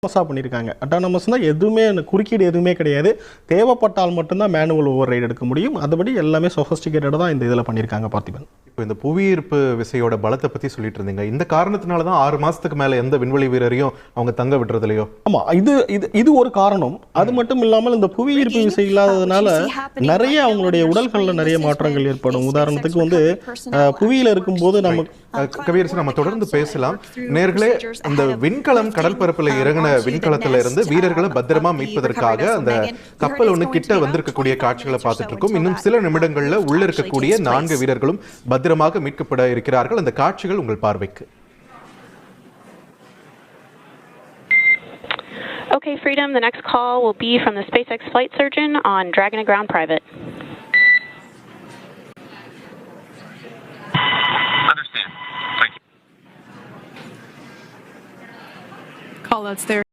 பண்ணியிருக்காங்க. அட்டானமஸ்னா எதுவுமே குறுக்கீடு எதுவுமே கிடையாது. தேவைப்பட்டால் மட்டும்தான் மேனுவல் ஓவர் ரைடு எடுக்க முடியும். அதுபடி எல்லாமே சொஃபஸ்டிகேட்டடாக தான் இந்த இதில் பண்ணியிருக்காங்க பார்த்திபன். இப்போ இந்த புவியீர்ப்பு விசையோட பலத்தை பற்றி சொல்லிட்டு இருந்தீங்க. இந்த காரணத்தினால தான் 6 மாசத்துக்கு மேலே எந்த விண்வெளி வீரரையும் அவங்க தங்க விடுறதுலையோ? ஆமாம், இது ஒரு காரணம். அது மட்டும் இல்லாமல் இந்த புவியீர்ப்பு விசை இல்லாததுனால நிறைய அவங்களுடைய உடல்களில் நிறைய மாற்றங்கள் ஏற்படும். உதாரணத்துக்கு வந்து புவியில் இருக்கும்போது கவியரசு நம்ம தொடர்ந்து பேசலாம். நேர்களே, இந்த விண்கலம் கடல் பரப்பில் இறங்கின விண்கலத்துல இருந்து வீரர்களை பத்திரமா மீட்பதற்காக அந்த கப்பல் ஒண்ணு கிட்ட வந்திருக்கக்கூடிய காட்சிகளை பார்த்துட்டு இருக்கோம். இன்னும் சில நிமிடங்கள்ல உள்ள இருக்கக்கூடிய 4 வீரர்களும் பத்திரமாக மீட்கப்பட இருக்கிறார்கள். அந்த காட்சிகள் உங்கள் பார்வைக்கு. Okay, Freedom, the next call will be from the SpaceX flight surgeon on Dragon and Ground Private. Understand. Thank you. Call outs there.